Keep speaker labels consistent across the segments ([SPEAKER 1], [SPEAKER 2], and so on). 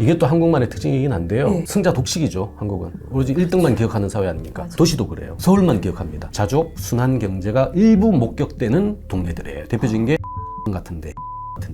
[SPEAKER 1] 이게 또 한국만의 특징이긴 한데요.
[SPEAKER 2] 네.
[SPEAKER 1] 승자 독식이죠, 한국은. 오로지 1등만 기억하는 사회 아닙니까?
[SPEAKER 2] 맞아요.
[SPEAKER 1] 도시도 그래요. 서울만 기억합니다. 자족, 순환 경제가 일부 목격되는 동네들이에요. 대표적인 게 같은데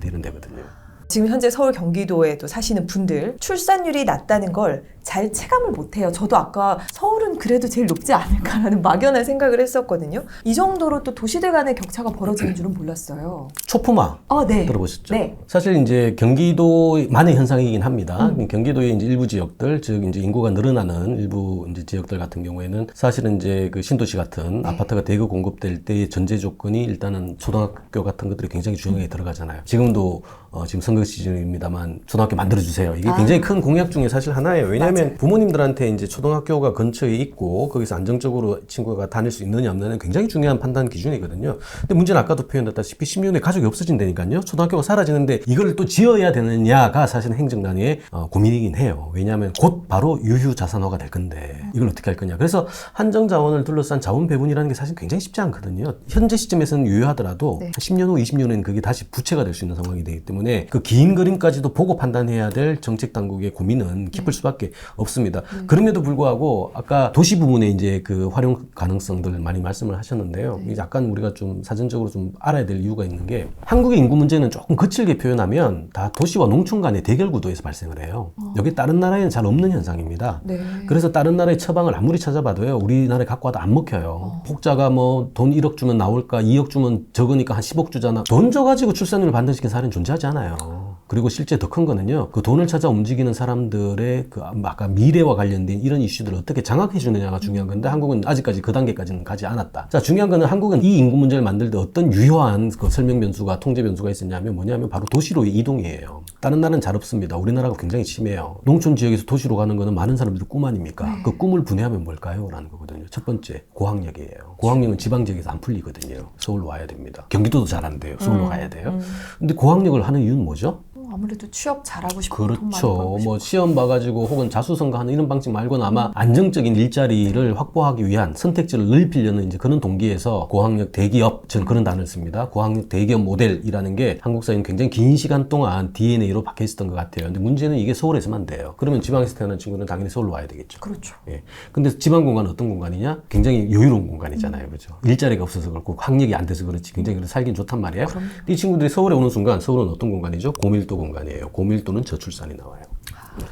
[SPEAKER 1] 이런 데거든요.
[SPEAKER 2] 지금 현재 서울 경기도에도 사시는 분들 출산율이 낮다는 걸 잘 체감을 못해요. 저도 아까 서울은 그래도 제일 높지 않을까라는 막연한 생각을 했었거든요. 이 정도로 또 도시들 간의 격차가 벌어지는 줄은 몰랐어요.
[SPEAKER 1] 초품화
[SPEAKER 2] 네.
[SPEAKER 1] 들어보셨죠?
[SPEAKER 2] 네.
[SPEAKER 1] 사실 이제 경기도만의 현상이긴 합니다. 경기도의 이제 일부 지역들, 즉 이제 인구가 늘어나는 일부 이제 지역들 같은 경우에는 사실은 이제 그 신도시 같은 아파트가 대거 공급될 때의 전제 조건이 일단은 초등학교 같은 것들이 굉장히 중요하게 들어가잖아요. 지금도 지금 선거 시즌입니다만 초등학교 만들어주세요. 이게 굉장히 큰 공약 중에 사실 하나예요. 왜냐하면
[SPEAKER 2] 맞아요.
[SPEAKER 1] 부모님들한테 이제 초등학교가 근처에 있고 거기서 안정적으로 친구가 다닐 수 있느냐 없느냐는 굉장히 중요한 판단 기준이거든요. 근데 문제는 아까도 표현했다시피 10년 후에 가족이 없어진다니까요. 초등학교가 사라지는데 이걸 또 지어야 되느냐가 사실은 행정단의 고민이긴 해요. 왜냐하면 곧 바로 유휴 자산화가 될 건데 이걸 어떻게 할 거냐. 그래서 한정 자원을 둘러싼 자원 배분이라는 게 사실 굉장히 쉽지 않거든요. 현재 시점에서는 유효하더라도
[SPEAKER 2] 네.
[SPEAKER 1] 10년 후, 20년 후에는 그게 다시 부채가 될 수 있는 상황이 되기 때문에 그 긴 그림까지도 보고 판단해야 될 정책 당국의 고민은 깊을 수밖에 없습니다. 그럼에도 불구하고 아까 도시 부분에 이제 그 활용 가능성들 많이 말씀을 하셨는데요. 이게 약간 우리가 좀 사전적으로 좀 알아야 될 이유가 있는 게 한국의 인구 문제는 조금 거칠게 표현하면 다 도시와 농촌 간의 대결 구도에서 발생을 해요. 여기 다른 나라에는 잘 없는 현상입니다.
[SPEAKER 2] 네.
[SPEAKER 1] 그래서 다른 나라의 처방을 아무리 찾아봐도요, 우리나라에 갖고 와도 안 먹혀요. 폭자가 뭐 돈 1억 주면 나올까, 2억 주면 적으니까 한 10억 주잖아. 돈 줘가지고 출산율을 반등시킨 사례는 존재하지 않아요. 그리고 실제 더 큰 거는요, 그 돈을 찾아 움직이는 사람들의 그 아까 미래와 관련된 이런 이슈들을 어떻게 장악해 주느냐가 중요한 건데 한국은 아직까지 그 단계까지는 가지 않았다. 자, 중요한 거는 한국은 이 인구 문제를 만들 때 어떤 유효한 그 설명 변수가, 통제 변수가 있었냐면 뭐냐면 바로 도시로의 이동이에요. 다른 나라는 잘 없습니다. 우리나라가 굉장히 심해요. 농촌 지역에서 도시로 가는 거는 많은 사람들의 꿈 아닙니까? 그 꿈을 분해하면 뭘까요? 라는 거거든요. 첫 번째, 고학력이에요. 고학력은 지방 지역에서 안 풀리거든요. 서울로 와야 됩니다. 경기도도 잘 안 돼요. 서울로 가야 돼요. 근데 고학력을 하는 이유는 뭐죠?
[SPEAKER 2] 아무래도 취업 잘하고 싶고 돈 많이
[SPEAKER 1] 그렇죠.
[SPEAKER 2] 벌고
[SPEAKER 1] 뭐
[SPEAKER 2] 싶고.
[SPEAKER 1] 시험 봐가지고 혹은 자수성가하는 이런 방식 말고는 아마 안정적인 일자리를 확보하기 위한 선택지를 넓히려는 이제 그런 동기에서 고학력 대기업, 저는 그런 단어를 씁니다. 고학력 대기업 모델이라는 게 한국 사회는 굉장히 긴 시간 동안 DNA로 박혀 있었던 것 같아요. 근데 문제는 이게 서울에서만 돼요. 그러면 지방에서 태어난 친구는 당연히 서울로 와야 되겠죠.
[SPEAKER 2] 그렇죠.
[SPEAKER 1] 예. 근데 지방 공간은 어떤 공간이냐? 굉장히 여유로운 공간이잖아요. 그죠? 일자리가 없어서 그렇고 학력이 안 돼서 그렇지 굉장히 그래서 살긴 좋단 말이에요. 근데 이 친구들이 서울에 오는 순간 서울은 어떤 공간이죠? 고밀도 공간이에요. 고밀도는 저출산이 나와요.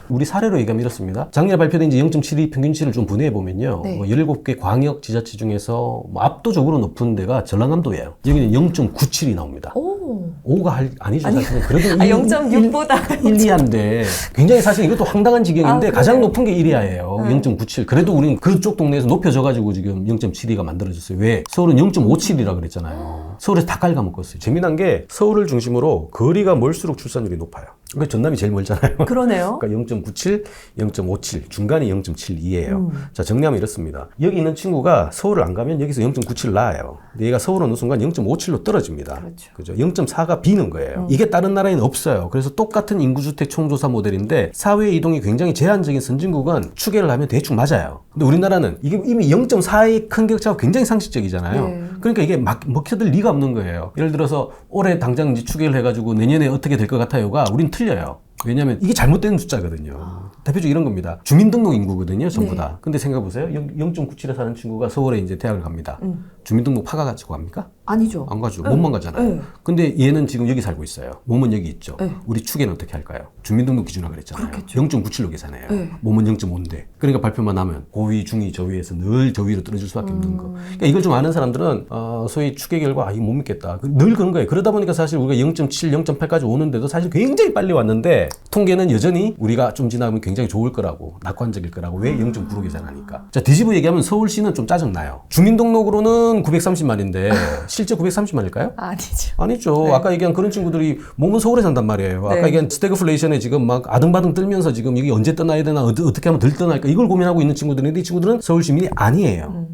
[SPEAKER 1] 우리 사례로 얘기하면 이렇습니다. 작년에 발표된 이제 0.72 평균치를 좀 분해해 보면요.
[SPEAKER 2] 네.
[SPEAKER 1] 뭐 17개 광역 지자체 중에서 뭐 압도적으로 높은 데가 전라남도예요. 여기는 0.97이 나옵니다.
[SPEAKER 2] 오.
[SPEAKER 1] 5가 아니죠. 사실은. 그래도
[SPEAKER 2] 0.6보다
[SPEAKER 1] 1, 2인데 굉장히 사실 이것도 황당한 지경인데
[SPEAKER 2] 아,
[SPEAKER 1] 가장
[SPEAKER 2] 그래요?
[SPEAKER 1] 높은 게 1위야예요. 0.97. 그래도 우리는 그쪽 동네에서 높여져가지고 지금 0.72가 만들어졌어요. 왜? 서울은 0.57이라 그랬잖아요. 서울에서 다 깔아먹었어요. 재미난 게 서울을 중심으로 거리가 멀수록 출산율이 높아요. 그러니까 전남이 제일 멀잖아요.
[SPEAKER 2] 그러네요.
[SPEAKER 1] 그러니까 0.97, 0.57, 중간이 0.72예요. 자, 정리하면 이렇습니다. 여기 있는 친구가 서울을 안 가면 여기서 0.97 나와요. 근데 얘가 서울 오는 순간 0.57로 떨어집니다.
[SPEAKER 2] 그렇죠.
[SPEAKER 1] 그죠? 0.4가 비는 거예요. 이게 다른 나라에는 없어요. 그래서 똑같은 인구주택 총조사 모델인데 사회 이동이 굉장히 제한적인 선진국은 추계를 하면 대충 맞아요. 근데 우리나라는 이게 이미 0.4의 큰 격차가 굉장히 상식적이잖아요.
[SPEAKER 2] 네.
[SPEAKER 1] 그러니까 이게 막 먹혀들 리가 없는 거예요. 예를 들어서 올해 당장 이제 추계를 해가지고 내년에 어떻게 될 것 같아요가 우린 틀려요. 왜냐하면 이게 잘못된 숫자거든요. 대표적으로 이런 겁니다. 주민등록 인구거든요, 전부 다. 근데 생각해보세요. 0.97에 사는 친구가 서울에 이제 대학을 갑니다. 주민등록 파가가지고 갑니까?
[SPEAKER 2] 아니죠.
[SPEAKER 1] 안 가죠. 몸만 가잖아요.
[SPEAKER 2] 네.
[SPEAKER 1] 근데 얘는 지금 여기 살고 있어요. 몸은 여기 있죠.
[SPEAKER 2] 네.
[SPEAKER 1] 우리 추계는 어떻게 할까요? 주민등록 기준으로 그랬잖아요.
[SPEAKER 2] 그렇겠죠.
[SPEAKER 1] 0.97로 계산해요.
[SPEAKER 2] 네.
[SPEAKER 1] 몸은 0.5인데. 그러니까 발표만 하면 고위, 중위, 저위에서 늘 저위로 떨어질 수밖에 없는 거. 그러니까 이걸 좀 아는 사람들은 소위 추계 결과 이거 못 믿겠다. 늘 그런 거예요. 그러다 보니까 사실 우리가 0.7, 0.8까지 오는데도 사실 굉장히 빨리 왔는데 통계는 여전히 우리가 좀 지나면 굉장히 좋을 거라고, 낙관적일 거라고. 왜 0.9로 계산하니까. 자, 뒤집어 얘기하면 서울시는 좀 짜증나요. 주민등록으로는 930만인데 실제 930만일까요?
[SPEAKER 2] 아니죠.
[SPEAKER 1] 아니죠.
[SPEAKER 2] 네.
[SPEAKER 1] 아까 얘기한 그런 친구들이 몸은 서울에 산단 말이에요. 아까
[SPEAKER 2] 네.
[SPEAKER 1] 얘기한 스태그플레이션에 지금 막 아등바등 떨면서 지금 이게 언제 떠나야 되나, 어떻게 하면 덜 떠날까 이걸 고민하고 있는 친구들인데 이 친구들은 서울 시민이 아니에요.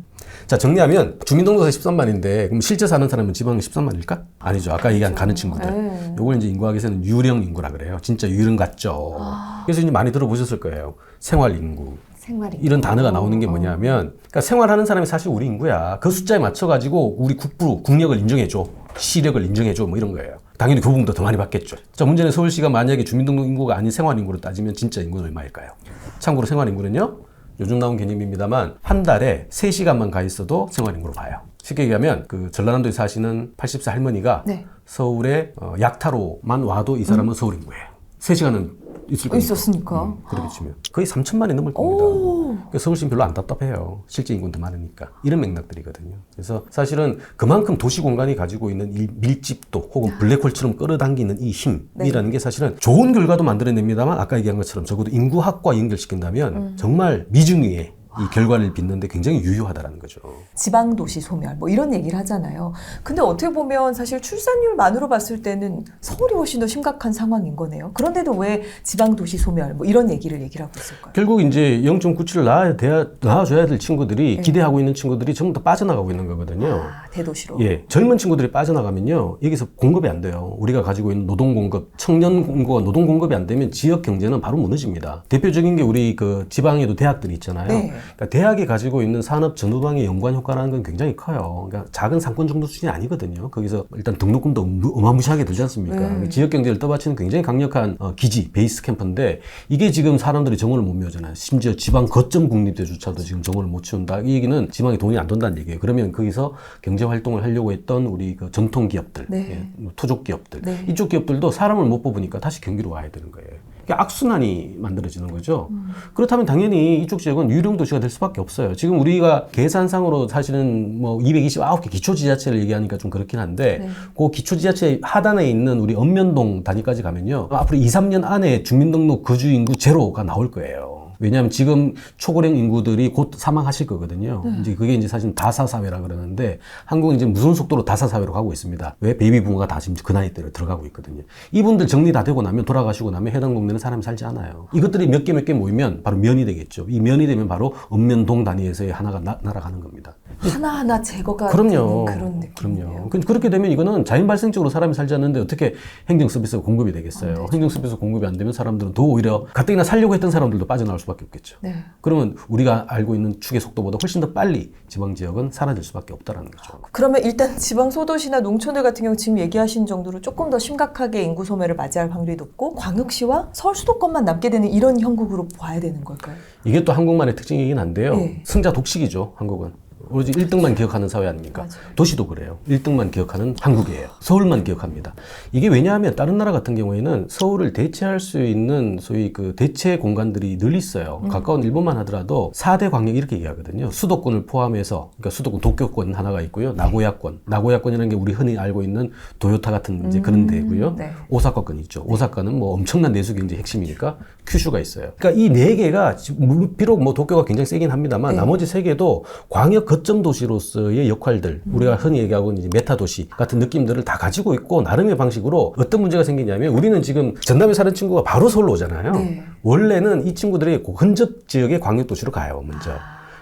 [SPEAKER 1] 자, 정리하면 주민등록자 13만인데 그럼 실제 사는 사람은 지방은 13만일까? 아니죠. 아까 얘기한 가는 친구들.
[SPEAKER 2] 네.
[SPEAKER 1] 요걸 이제 인구학에서는 유령 인구라 그래요. 진짜 유령 같죠. 그래서 이제 많이 들어보셨을 거예요. 생활 인구.
[SPEAKER 2] 생활이
[SPEAKER 1] 이런 단어가 나오는 게 뭐냐면, 그러니까 생활하는 사람이 사실 우리 인구야. 그 숫자에 맞춰가지고 우리 국부로 국력을 인정해줘. 시력을 인정해줘. 뭐 이런 거예요. 당연히 교부금도 더 많이 받겠죠. 자, 문제는 서울시가 만약에 주민등록 인구가 아닌 생활인구로 따지면 진짜 인구는 얼마일까요? 참고로 생활인구는요, 요즘 나온 개념입니다만 한 달에 3시간만 가 있어도 생활인구로 봐요. 쉽게 얘기하면 그 전라남도에 사시는 80세 할머니가
[SPEAKER 2] 네.
[SPEAKER 1] 서울에 약타로만 와도 이 사람은 서울 인구예요. 3시간은 있을 거니까.
[SPEAKER 2] 있었으니까.
[SPEAKER 1] 그렇게 치면 거의 3천만이 넘을 겁니다. 그러니까 서울시는 별로 안 답답해요. 실제 인구는 더 많으니까. 이런 맥락들이거든요. 그래서 사실은 그만큼 도시 공간이 가지고 있는 이 밀집도 혹은 블랙홀처럼 끌어당기는 이 힘이라는 게 사실은 좋은 결과도 만들어냅니다만 아까 얘기한 것처럼 적어도 인구학과 연결시킨다면 정말 미중위의 이 결과를 빚는데 굉장히 유효하다는 거죠.
[SPEAKER 2] 지방도시 소멸 뭐 이런 얘기를 하잖아요. 근데 어떻게 보면 사실 출산율만으로 봤을 때는 서울이 훨씬 더 심각한 상황인 거네요. 그런데도 왜 지방도시 소멸 뭐 이런 얘기를 하고 있을까요?
[SPEAKER 1] 결국 이제 0.97을 낳아줘야 될 친구들이 기대하고 있는 친구들이 전부 다 빠져나가고 있는 거거든요.
[SPEAKER 2] 아, 대도시로.
[SPEAKER 1] 예, 젊은 친구들이 빠져나가면요, 여기서 공급이 안 돼요. 우리가 가지고 있는 노동 공급, 청년 인구가 노동 공급이 안 되면 지역 경제는 바로 무너집니다. 대표적인 게 우리 그 지방에도 대학들이 있잖아요.
[SPEAKER 2] 네.
[SPEAKER 1] 그러니까 대학이 가지고 있는 산업 전후방의 연관 효과라는 건 굉장히 커요. 그러니까 작은 상권 정도 수준이 아니거든요. 거기서 일단 등록금도 어마무시하게 들지 않습니까? 지역 경제를 떠받치는 굉장히 강력한 기지, 베이스 캠프인데 이게 지금 사람들이 정원을 못 메우잖아요. 심지어 지방 거점 국립대조차도 지금 정원을 못 치운다. 이 얘기는 지방에 돈이 안 돈다는 얘기예요. 그러면 거기서 경제 활동을 하려고 했던 우리 그 전통 기업들,
[SPEAKER 2] 네.
[SPEAKER 1] 토족 기업들,
[SPEAKER 2] 네.
[SPEAKER 1] 이쪽 기업들도 사람을 못 뽑으니까 다시 경기로 와야 되는 거예요. 악순환이 만들어지는 거죠. 그렇다면 당연히 이쪽 지역은 유령 도시가 될 수밖에 없어요. 지금 우리가 계산상으로 사실은 뭐 229개 기초지자체를 얘기하니까 좀 그렇긴 한데
[SPEAKER 2] 네.
[SPEAKER 1] 그 기초지자체 하단에 있는 우리 읍면동 단위까지 가면요, 앞으로 2, 3년 안에 주민등록 거주 인구 제로가 나올 거예요. 왜냐하면 지금 초고령 인구들이 곧 사망하실 거거든요. 이제 그게 이제 사실 다사사회라 그러는데 한국은 이제 무슨 속도로 다사사회로 가고 있습니다. 왜? 베이비 부모가 다 지금 그 나이대로 들어가고 있거든요. 이분들 정리 다 되고 나면, 돌아가시고 나면 해당 동네는 사람이 살지 않아요. 이것들이 몇 개 모이면 바로 면이 되겠죠. 이 면이 되면 바로 읍면동 단위에서의 하나가 날아가는 겁니다.
[SPEAKER 2] 하나하나 제거가
[SPEAKER 1] 그럼요.
[SPEAKER 2] 되는 그런 느낌이에요.
[SPEAKER 1] 그럼요. 그렇게 되면 이거는 자연 발생적으로 사람이 살지 않는데 어떻게 행정 서비스가 공급이 되겠어요. 행정 서비스 공급이 안 되면 사람들은 더 오히려 가뜩이나 살려고 했던 사람들도 빠져나올 수밖에 없겠죠.
[SPEAKER 2] 네.
[SPEAKER 1] 그러면 우리가 알고 있는 축의 속도보다 훨씬 더 빨리 지방 지역은 사라질 수밖에 없다라는 거죠.
[SPEAKER 2] 그러면 일단 지방 소도시나 농촌들 같은 경우 지금 얘기하신 정도로 조금 더 심각하게 인구 소멸을 맞이할 확률이 높고 광역시와 서울 수도권만 남게 되는 이런 형국으로 봐야 되는 걸까요?
[SPEAKER 1] 이게 또 한국만의 특징이긴 한데요.
[SPEAKER 2] 네.
[SPEAKER 1] 승자 독식이죠, 한국은. 오로지 1등만 기억하는 사회 아닙니까?
[SPEAKER 2] 맞아요.
[SPEAKER 1] 도시도 그래요. 1등만 기억하는 한국이에요. 서울만 기억합니다. 이게 왜냐하면 다른 나라 같은 경우에는 서울을 대체할 수 있는 소위 그 대체 공간들이 늘 있어요. 가까운 일본만 하더라도 4대 광역 이렇게 얘기하거든요. 수도권을 포함해서, 그러니까 수도권 도쿄권 하나가 있고요. 나고야권. 나고야권이라는 게 우리 흔히 알고 있는 도요타 같은 이제 그런 데고요.
[SPEAKER 2] 네.
[SPEAKER 1] 오사카권 있죠. 오사카는 뭐 엄청난 내수 경제 핵심이니까 큐슈가 있어요. 그러니까 이 4개가 비록 뭐 도쿄가 굉장히 세긴 합니다만
[SPEAKER 2] 네.
[SPEAKER 1] 나머지 3개도 광역 거점 도시로서의 역할들, 우리가 흔히 얘기하고 있는 이제 메타 도시 같은 느낌들을 다 가지고 있고, 나름의 방식으로 어떤 문제가 생기냐면, 우리는 지금 전남에 사는 친구가 바로 서울로 오잖아요.
[SPEAKER 2] 네.
[SPEAKER 1] 원래는 이 친구들이 그 근접 지역의 광역 도시로 가요, 먼저.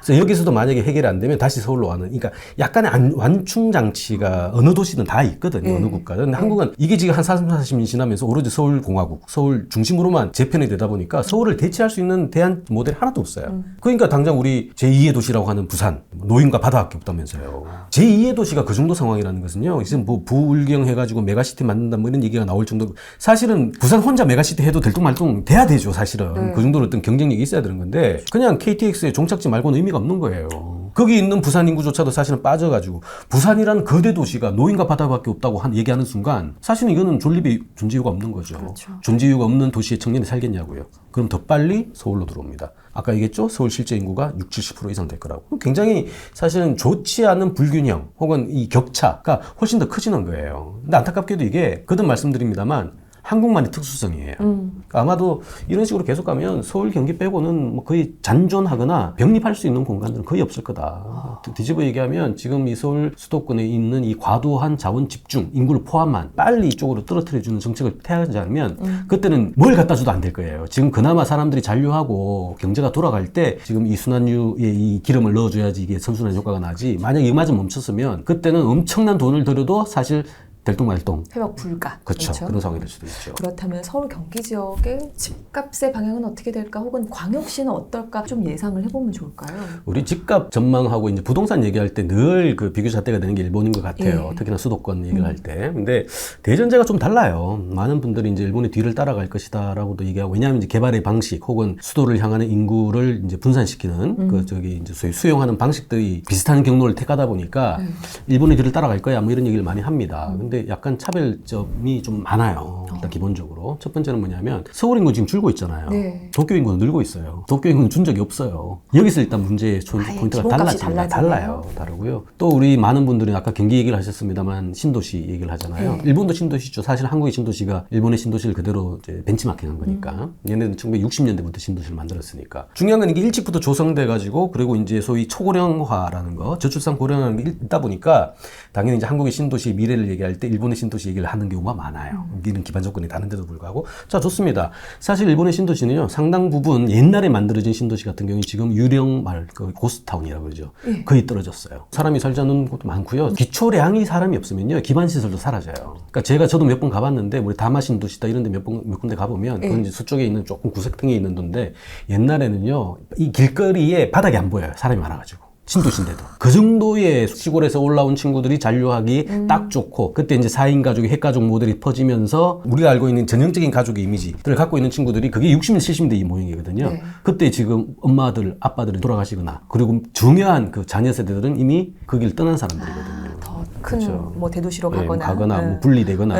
[SPEAKER 1] 그래서 여기서도 만약에 해결이 안 되면 다시 서울로 와는, 그러니까 약간의 완충 장치가 어느 도시든 다 있거든요, 어느 국가든. 근데 한국은 이게 지금 한 40년 지나면서 오로지 서울공화국, 서울 중심으로만 재편이 되다 보니까 서울을 대체할 수 있는 대안 모델이 하나도 없어요. 그러니까 당장 우리 제2의 도시라고 하는 부산, 노인과 바다밖에 없다면서요. 제2의 도시가 그 정도 상황이라는 것은요, 지금 뭐 부울경 해가지고 메가시티 만든다 뭐 이런 얘기가 나올 정도로, 사실은 부산 혼자 메가시티 해도 들뚱말뚱 돼야 되죠, 사실은. 그 정도로 어떤 경쟁력이 있어야 되는 건데, 그냥 KTX의 종착지 말고는 의미가 없는 거예요. 거기 있는 부산 인구조차도 사실은 빠져가지고 부산이라는 거대 도시가 노인과 바다밖에 없다고 얘기하는 순간 사실은 이거는 존립의 존재 이유가 없는 거죠.
[SPEAKER 2] 그렇죠.
[SPEAKER 1] 존재 이유가 없는 도시에 청년이 살겠냐고요. 그럼 더 빨리 서울로 들어옵니다. 아까 얘기했죠? 서울 실제 인구가 60-70% 이상 될 거라고. 굉장히 사실은 좋지 않은 불균형 혹은 이 격차가 훨씬 더 커지는 거예요. 근데 안타깝게도 이게 거듭 말씀드립니다만 한국만의 특수성이에요. 그러니까 아마도 이런 식으로 계속 가면 서울 경기 빼고는 뭐 거의 잔존하거나 병립할 수 있는 공간들은 거의 없을 거다. 뒤집어 얘기하면 지금 이 서울 수도권에 있는 이 과도한 자원 집중, 인구를 포함한 빨리 이쪽으로 떨어뜨려주는 정책을 태하지 않으면 그때는 뭘 갖다 줘도 안 될 거예요. 지금 그나마 사람들이 잔류하고 경제가 돌아갈 때 지금 이 순환유에 이 기름을 넣어줘야지 이게 선순환 효과가 나지, 만약에 이마저 멈췄으면 그때는 엄청난 돈을 들여도 사실 될똥말똥.
[SPEAKER 2] 회복 불가.
[SPEAKER 1] 그렇죠. 그런 상황이 될 수도 있죠.
[SPEAKER 2] 그렇다면 서울 경기 지역의 집값의 방향은 어떻게 될까? 혹은 광역시는 어떨까? 좀 예상을 해보면 좋을까요?
[SPEAKER 1] 우리 집값 전망하고 이제 부동산 얘기할 때 늘 그 비교 잣대가 되는 게 일본인 것 같아요.
[SPEAKER 2] 예.
[SPEAKER 1] 특히나 수도권 얘기를 할 때. 근데 대전제가 좀 달라요. 많은 분들이 이제 일본의 뒤를 따라갈 것이다라고도 얘기하고, 왜냐하면 이제 개발의 방식 혹은 수도를 향하는 인구를 이제 분산시키는 그 저기 이제 소위 수용하는 방식들이 비슷한 경로를 택하다 보니까 일본의 뒤를 따라갈 거야 뭐 이런 얘기를 많이 합니다. 근데 약간 차별점이 좀 많아요. 일단 기본적으로 첫 번째는 뭐냐면 서울 인구 지금 줄고 있잖아요.
[SPEAKER 2] 네.
[SPEAKER 1] 도쿄 인구는 늘고 있어요. 도쿄 인구는 준 적이 없어요. 여기서 일단 문제의 포인트가
[SPEAKER 2] 기본값이
[SPEAKER 1] 달라집니다.
[SPEAKER 2] 달라지네요.
[SPEAKER 1] 다르고요. 또 우리 많은 분들이 아까 경기 얘기를 하셨습니다만 신도시 얘기를 하잖아요. 일본도 신도시죠. 사실 한국의 신도시가 일본의 신도시를 그대로 이제 벤치마킹한 거니까. 얘네는 1960년대부터 신도시를 만들었으니까. 중요한 건 이게 일찍부터 조성돼 가지고, 그리고 이제 소위 초고령화라는 거, 저출산 고령화라는 게 있다 보니까 당연히 이제 한국의 신도시의 미래를 얘기할 때 일본의 신도시 얘기를 하는 경우가 많아요. 이런 기반 조건이 다른데도 불구하고. 자, 좋습니다. 사실 일본의 신도시는요, 상당 부분 옛날에 만들어진 신도시 같은 경우는 지금 유령 말, 그 고스타운이라고 그러죠. 거의 떨어졌어요. 사람이 살지 않는 곳도 많고요. 기초량이 사람이 없으면요, 기반시설도 사라져요. 그러니까 저도 몇 번 가봤는데, 우리 다마 신도시다 이런 데 몇 군데 가보면, 그건 이제 서쪽에 있는 조금 구석탱이에 있는 데인데, 옛날에는요, 이 길거리에 바닥이 안 보여요. 사람이 많아가지고. 신도시인데도. 그 정도의 시골에서 올라온 친구들이 잔류하기 딱 좋고, 그때 이제 4인 가족의 핵가족 모델이 퍼지면서 우리가 알고 있는 전형적인 가족의 이미지들을 갖고 있는 친구들이 그게 60년, 70대 이 모형이거든요.
[SPEAKER 2] 네.
[SPEAKER 1] 그때 지금 엄마들, 아빠들이 돌아가시거나, 그리고 중요한 그 자녀 세대들은 이미 그 길 떠난 사람들이거든요.
[SPEAKER 2] 더 큰
[SPEAKER 1] 그렇죠.
[SPEAKER 2] 뭐 대도시로
[SPEAKER 1] 예,
[SPEAKER 2] 가거나,
[SPEAKER 1] 뭐 분리되거나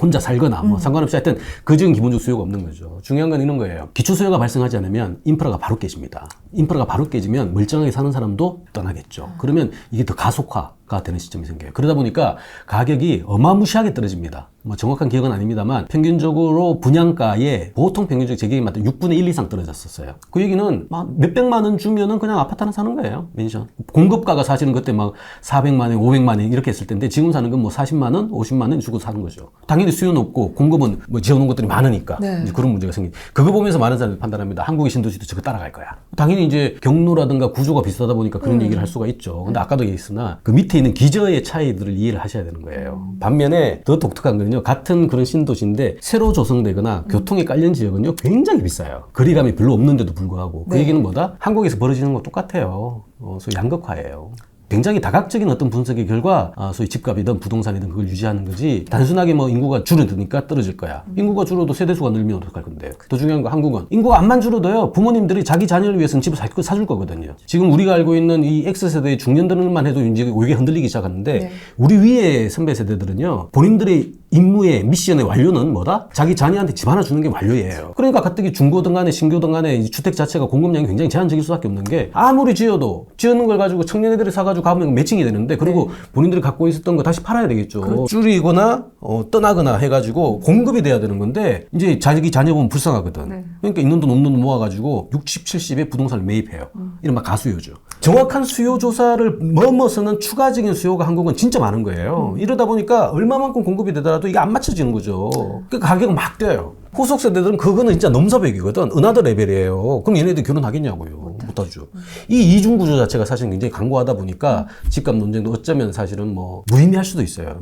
[SPEAKER 1] 혼자 살거나 뭐 상관없이 하여튼 그 지금 기본적 수요가 없는 거죠. 중요한 건 이런 거예요. 기초 수요가 발생하지 않으면 인프라가 바로 깨집니다. 인프라가 바로 깨지면 멀쩡하게 사는 사람도 떠나겠죠. 그러면 이게 더 가속화가 되는 시점이 생겨요. 그러다 보니까 가격이 어마무시하게 떨어집니다. 뭐 정확한 기억은 아닙니다만 평균적으로 분양가에 보통 평균적 제 기억에 맞다 6분의 1 이상 떨어졌었어요. 그 얘기는 막 몇백만 원 주면은 그냥 아파트 하나 사는 거예요. 맨션. 공급가가 사실은 그때 막 400만 원, 500만 원 이렇게 했을 텐데 지금 사는 건 뭐 40만 원, 50만 원 주고 사는 거죠. 당연히 수요는 없고 공급은 뭐 지어놓은 것들이 많으니까 이제 그런 문제가 생기. 그거 보면서 많은 사람들이 판단합니다. 한국의 신도시도 저거 따라갈 거야. 당연히 이제 경로라든가 구조가 비슷하다 보니까 그런 얘기를 할 수가 있죠. 근데 아까도 얘기했으나 그 밑에 있는 기저의 차이들을 이해를 하셔야 되는 거예요. 반면에 더 독특한 거는요. 같은 그런 신도시인데 새로 조성되거나 교통이 깔린 지역은요. 굉장히 비싸요. 거리감이 별로 없는데도 불구하고. 그 얘기는 뭐다? 한국에서 벌어지는 거 똑같아요. 소위 양극화예요. 굉장히 다각적인 어떤 분석의 결과 소위 집값이든 부동산이든 그걸 유지하는 거지 단순하게 뭐 인구가 줄어드니까 떨어질 거야. 인구가 줄어도 세대수가 늘면 어떡할 건데. 더 중요한 거 한국은 인구가 안만 줄어도요. 부모님들이 자기 자녀를 위해서는 집을 사줄 거거든요. 지금 우리가 알고 있는 이 X세대의 중년들만 해도 이제 이게 흔들리기 시작하는데 우리 위에 선배 세대들은요. 본인들의 임무의 미션의 완료는 뭐다? 자기 자녀한테 집 하나 주는 게 완료예요. 그러니까 가뜩이 중고등 간에 신교등 간에 이 주택 자체가 공급량이 굉장히 제한적일 수밖에 없는 게 아무리 지어도 지어놓은 걸 가지고 청년애들이 사가지고 가면 매칭이 되는데 그리고 본인들이 갖고 있었던 거 다시 팔아야 되겠죠. 줄이거나 떠나거나 해가지고 공급이 돼야 되는 건데 이제 자기 자녀 보면 불쌍하거든. 그러니까 있는 돈 없는 돈 모아가지고 60, 70에 부동산을 매입해요. 이른바 가수요죠. 정확한 수요 조사를 넘어서는 추가적인 수요가 한국은 진짜 많은 거예요. 이러다 보니까 얼마만큼 공급이 되더라도 이게 안 맞춰지는 거죠. 그러니까 가격은 막 뛰어요. 후속 세대들은 그거는 진짜 넘사벽이거든. 은하도 레벨이에요. 그럼 얘네들 결혼하겠냐고요. 못하죠. 이 이중 구조 자체가 사실 굉장히 강고하다 보니까 집값 논쟁도 어쩌면 사실은 뭐 무의미할 수도 있어요.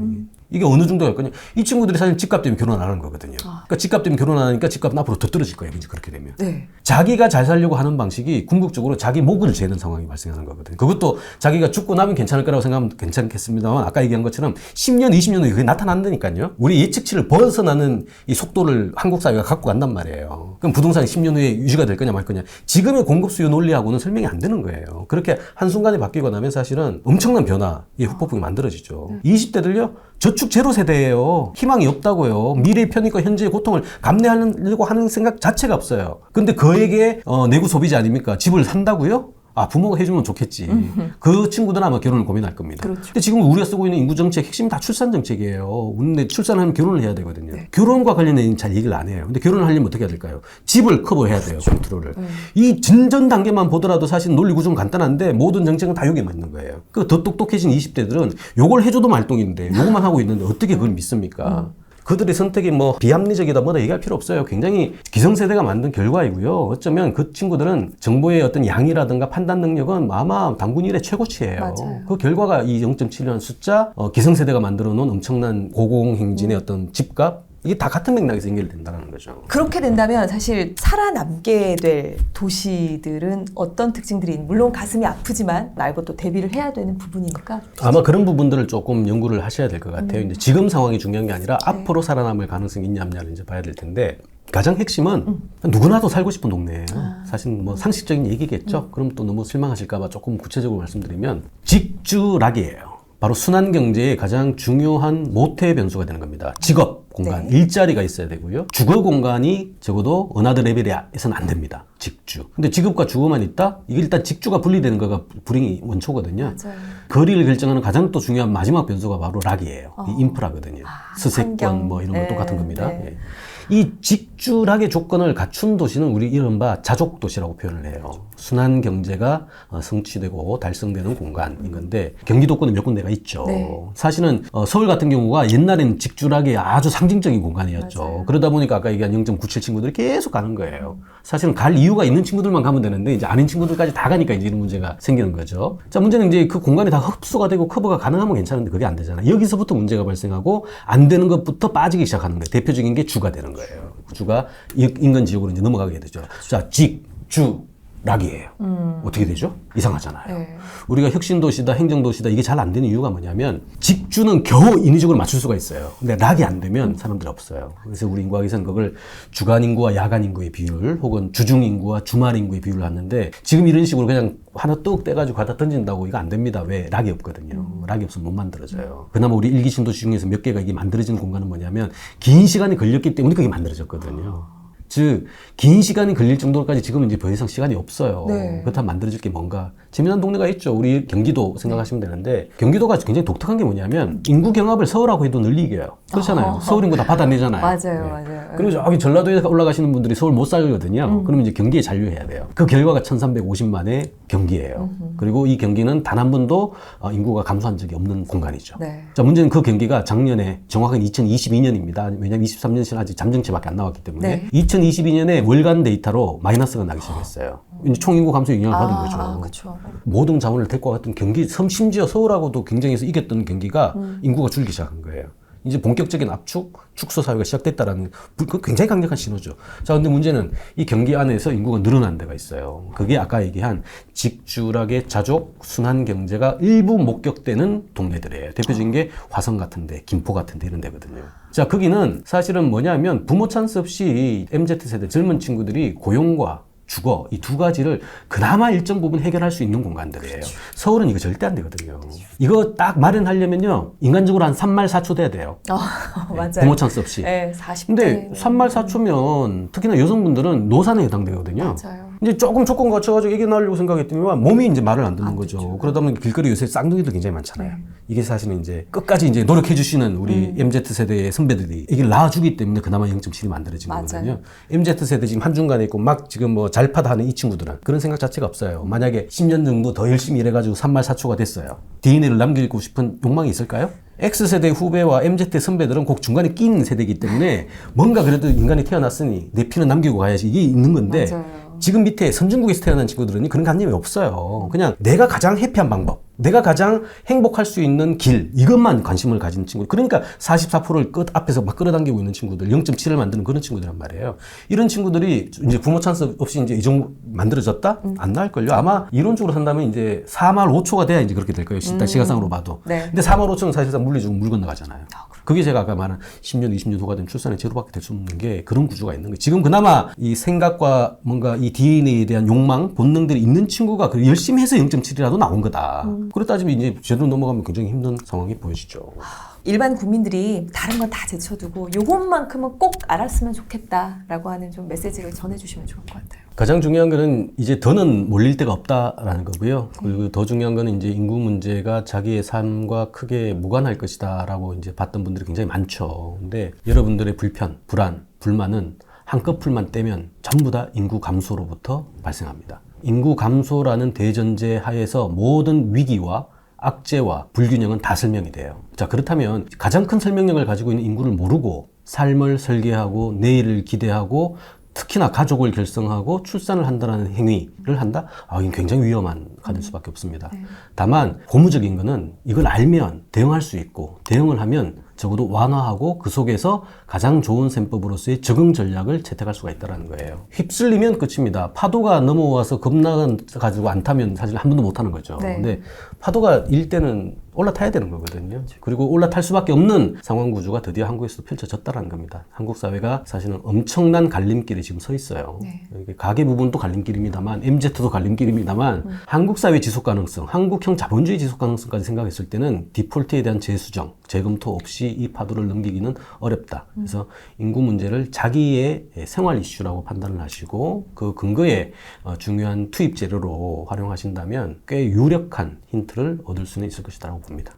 [SPEAKER 1] 이게 어느 정도 갈 거냐. 이 친구들이 사실 집값 때문에 결혼 안 하는 거거든요. 그러니까 집값 때문에 결혼 안 하니까 집값은 앞으로 더 떨어질 거예요. 이제 그렇게 되면. 자기가 잘 살려고 하는 방식이 궁극적으로 자기 목을 재는 상황이 발생하는 거거든요. 그것도 자기가 죽고 나면 괜찮을 거라고 생각하면 괜찮겠습니다만 아까 얘기한 것처럼 10년, 20년 후에 그게 나타난다니까요. 우리 예측치를 벗어나는 이 속도를 한국 사회가 갖고 간단 말이에요. 그럼 부동산이 10년 후에 유지가 될 거냐 말 거냐. 지금의 공급 수요 논리하고는 설명이 안 되는 거예요. 그렇게 한순간에 바뀌고 나면 사실은 엄청난 변화의 후폭풍이 만들어지죠. 20대들요. 저축 제로 세대예요. 희망이 없다고요. 미래의 편익과 현재의 고통을 감내하려고 하는 생각 자체가 없어요. 근데 그에게 내구 소비자 아닙니까? 집을 산다고요? 아, 부모가 해주면 좋겠지. 그 친구들은 아마 결혼을 고민할 겁니다.
[SPEAKER 2] 그렇죠.
[SPEAKER 1] 근데 지금 우리가 쓰고 있는 인구정책 핵심이 다 출산정책이에요. 근데 출산하면 결혼을 해야 되거든요. 결혼과 관련된 잘 얘기를 안 해요. 근데 결혼을 하려면 어떻게 해야 될까요? 집을 커버해야 돼요. 컨트롤을. 이 진전 단계만 보더라도 사실 논리 구조는 간단한데 모든 정책은 다 여기에 맞는 거예요. 그 더 똑똑해진 20대들은 요걸 해줘도 말똥인데 요것만 하고 있는데 어떻게 그걸 믿습니까? 그들의 선택이 뭐 비합리적이다 뭐다 얘기할 필요 없어요. 굉장히 기성세대가 만든 결과이고요. 어쩌면 그 친구들은 정보의 어떤 양이라든가 판단 능력은 아마 당군 이래 최고치예요.
[SPEAKER 2] 맞아요.
[SPEAKER 1] 그 결과가 이 0.7이라는 숫자, 기성세대가 만들어 놓은 엄청난 고공행진의 어떤 집값, 이게 다 같은 맥락에서 연결된다는 거죠.
[SPEAKER 2] 그렇게 된다면 사실 살아남게 될 도시들은 어떤 특징들이, 물론 가슴이 아프지만 말고 또 대비를 해야 되는 부분이니까.
[SPEAKER 1] 아마 그런 부분들을 조금 연구를 하셔야 될 것 같아요. 이제 지금 상황이 중요한 게 아니라
[SPEAKER 2] 네.
[SPEAKER 1] 앞으로 살아남을 가능성이 있냐 없냐를 이제 봐야 될 텐데, 가장 핵심은 누구나도 살고 싶은 동네예요. 사실 뭐 상식적인 얘기겠죠. 그럼 또 너무 실망하실까봐 조금 구체적으로 말씀드리면 직주락이에요. 바로 순환 경제의 가장 중요한 모태 변수가 되는 겁니다. 직업 공간,
[SPEAKER 2] 네.
[SPEAKER 1] 일자리가 있어야 되고요. 주거 공간이 적어도 어나더 레벨에서는 안 됩니다. 직주. 근데 직업과 주거만 있다? 이게 일단 직주가 분리되는 거가 불행이 원초거든요.
[SPEAKER 2] 맞아요.
[SPEAKER 1] 거리를 결정하는 가장 또 중요한 마지막 변수가 바로 락이에요. 이 인프라거든요. 스세권
[SPEAKER 2] 환경.
[SPEAKER 1] 뭐 이런 거
[SPEAKER 2] 네,
[SPEAKER 1] 똑같은 겁니다.
[SPEAKER 2] 네.
[SPEAKER 1] 예. 이 직주락의 조건을 갖춘 도시는 우리 이른바 자족 도시라고 표현을 해요. 순환 경제가 성취되고 달성되는 공간인 건데 경기도권에 몇 군데가 있죠.
[SPEAKER 2] 네.
[SPEAKER 1] 사실은 서울 같은 경우가 옛날에는 직주락의 아주 상징적인 공간이었죠.
[SPEAKER 2] 맞아요.
[SPEAKER 1] 그러다 보니까 아까 얘기한 0.97 친구들이 계속 가는 거예요. 사실은 갈 이유가 있는 친구들만 가면 되는데 이제 아닌 친구들까지 다 가니까 이제 이런 문제가 생기는 거죠. 자, 문제는 이제 그 공간이 다 흡수가 되고 커버가 가능하면 괜찮은데 그게 안 되잖아요. 여기서부터 문제가 발생하고 안 되는 것부터 빠지기 시작하는 거예요. 대표적인 게 주가 되는 거예요. 주가 인근 지역으로 이제 넘어가게 되죠. 자, 락이에요. 어떻게 되죠? 이상하잖아요.
[SPEAKER 2] 네.
[SPEAKER 1] 우리가 혁신도시다, 행정도시다 이게 잘 안 되는 이유가 뭐냐면 직주는 겨우 인위적으로 맞출 수가 있어요. 근데 락이 안 되면 사람들이 없어요. 그래서 우리 인구학에서는 그걸 주간 인구와 야간 인구의 비율 혹은 주중 인구와 주말 인구의 비율을 하는데 지금 이런 식으로 그냥 하나 뚝 떼가지고 갖다 던진다고 이거 안 됩니다. 왜? 락이 없거든요. 락이 없으면 못 만들어져요. 그나마 우리 일기 신도시 중에서 몇 개가 이게 만들어지는 공간은 뭐냐면 긴 시간이 걸렸기 때문에 그게 만들어졌거든요. 즉, 긴 시간이 걸릴 정도까지 지금은 이제 더 이상 시간이 없어요.
[SPEAKER 2] 네.
[SPEAKER 1] 그렇다면 만들어질 게 뭔가. 재미난 동네가 있죠. 우리 경기도 생각하시면 되는데, 경기도가 굉장히 독특한 게 뭐냐면, 인구 경합을 서울하고 해도 늘 이겨요. 그렇잖아요. 서울 인구 다 받아내잖아요.
[SPEAKER 2] 맞아요, 맞아요.
[SPEAKER 1] 그리고 저기 전라도에 올라가시는 분들이 서울 못 살거든요. 그러면 이제 경기에 잔류해야 돼요. 그 결과가 1350만의 경기예요. 그리고 이 경기는 단 한 번도 인구가 감소한 적이 없는 공간이죠.
[SPEAKER 2] 네.
[SPEAKER 1] 자, 문제는 그 경기가 작년에 정확하게 2022년입니다. 왜냐하면 23년치는 아직 잠정치밖에 안 나왔기 때문에
[SPEAKER 2] 네.
[SPEAKER 1] 2022년에 월간 데이터로 마이너스가 나기 시작했어요. 이제 총인구 감소에 영향을 받은 거죠.
[SPEAKER 2] 그렇죠.
[SPEAKER 1] 모든 자원을 데리고 갔던 경기, 심지어 서울하고도 경쟁에서 이겼던 경기가 인구가 줄기 시작한 거예요. 이제 본격적인 압축, 축소 사회가 시작됐다라는 그 굉장히 강력한 신호죠. 자, 근데 문제는 이 경기 안에서 인구가 늘어난 데가 있어요. 그게 아까 얘기한 직주락의 자족, 순환 경제가 일부 목격되는 동네들이에요. 대표적인 게 화성 같은데, 김포 같은데 이런 데거든요. 자, 거기는 사실은 뭐냐면 부모 찬스 없이 MZ세대 젊은 친구들이 고용과 주거 이 두 가지를 그나마 일정 부분 해결할 수 있는 공간들이에요. 서울은 이거 절대 안 되거든요. 이거 딱 마련하려면요 인간적으로 한 3말 4초 돼야 돼요.
[SPEAKER 2] 맞아요.
[SPEAKER 1] 부모 찬스 없이.
[SPEAKER 2] 네, 40대.
[SPEAKER 1] 근데 3말 4초면 특히나 여성분들은 노산에 해당되거든요.
[SPEAKER 2] 맞아요.
[SPEAKER 1] 이제 조금 조건 갖춰가지고 애기 낳으려고 생각했더니만 몸이 이제 말을 안 듣는 거죠. 그러다 보면 길거리 요새 쌍둥이들 굉장히 많잖아요. 이게 사실은 이제 끝까지 이제 노력해 주시는 우리 MZ세대의 선배들이 애기를 낳아주기 때문에 그나마 0.7이 만들어진
[SPEAKER 2] 맞아요.
[SPEAKER 1] 거거든요. MZ세대 지금 한중간에 있고 막 지금 뭐 잘파다 하는 이 친구들은 그런 생각 자체가 없어요. 만약에 10년 정도 더 열심히 일해가지고 3말 4초가 됐어요. DNA를 남기고 싶은 욕망이 있을까요? X세대 후배와 MZ 선배들은 꼭 중간에 끼는 세대이기 때문에 뭔가 그래도 인간이 태어났으니 내 피는 남기고 가야지 이게 있는 건데
[SPEAKER 2] 맞아요.
[SPEAKER 1] 지금 밑에 선진국에서 태어난 친구들은 그런 관념이 없어요. 그냥 내가 가장 해피한 방법, 내가 가장 행복할 수 있는 길 이것만 관심을 가진 친구. 그러니까 44%를 끝 앞에서 막 끌어당기고 있는 친구들, 0.7을 만드는 그런 친구들란 말이에요. 이런 친구들이 이제 부모 찬스 없이 이제 이 정도 만들어졌다? 안 나을걸요. 아마 이론적으로 산다면 이제 4말 5초가 돼야 이제 그렇게 될 거예요. 시가상으로 봐도.
[SPEAKER 2] 네.
[SPEAKER 1] 근데 4말 5초는 사실상 물리주고 물 건너가잖아요. 그게 제가 아까 말한 10년, 20년 후가 되면 출산의 제로밖에 될 수 없는 게 그런 구조가 있는 거예요. 지금 그나마 이 생각과 뭔가 이 DNA에 대한 욕망, 본능들이 있는 친구가 열심히 해서 0.7이라도 나온 거다. 그렇다 따지면 이제 제대로 넘어가면 굉장히 힘든 상황이 보여지죠.
[SPEAKER 2] 일반 국민들이 다른 건 다 제쳐두고 요것만큼은 꼭 알았으면 좋겠다라고 하는 좀 메시지를 전해주시면 좋을 것 같아요.
[SPEAKER 1] 가장 중요한 거는 이제 더는 몰릴 데가 없다라는 거고요. 그리고 더 중요한 거는 이제 인구 문제가 자기의 삶과 크게 무관할 것이다라고 이제 봤던 분들이 굉장히 많죠. 근데 여러분들의 불편, 불안, 불만은 한꺼풀만 떼면 전부 다 인구 감소로부터 발생합니다. 인구 감소라는 대전제 하에서 모든 위기와 악재와 불균형은 다 설명이 돼요. 자, 그렇다면 가장 큰 설명력을 가지고 있는 인구를 모르고 삶을 설계하고 내일을 기대하고 특히나 가족을 결성하고 출산을 한다는 행위를 한다? 이건 굉장히 위험한 카드일 수밖에 없습니다.
[SPEAKER 2] 네.
[SPEAKER 1] 다만 고무적인 거는 이걸 알면 대응할 수 있고 대응을 하면 적어도 완화하고 그 속에서 가장 좋은 셈법으로서의 적응 전략을 채택할 수가 있다는 거예요. 휩쓸리면 끝입니다. 파도가 넘어와서 겁나가지고 안 타면 사실 한 번도 못 타는 거죠.
[SPEAKER 2] 네.
[SPEAKER 1] 근데 파도가 일 때는 올라타야 되는 거거든요. 그리고 올라탈 수밖에 없는 상황 구조가 드디어 한국에서도 펼쳐졌다는 겁니다. 한국 사회가 사실은 엄청난 갈림길에 지금 서 있어요.
[SPEAKER 2] 네.
[SPEAKER 1] 이게 가계 부분도 갈림길입니다만 MZ도 갈림길입니다만 한국 사회 지속 가능성, 한국형 자본주의 지속 가능성까지 생각했을 때는 디폴트에 대한 재수정, 재검토 없이 이 파도를 넘기기는 어렵다. 그래서 인구 문제를 자기의 생활 이슈라고 판단을 하시고 그 근거에 중요한 투입 재료로 활용하신다면 꽤 유력한 힌트를 얻을 수는 있을 것이라고 봅니다.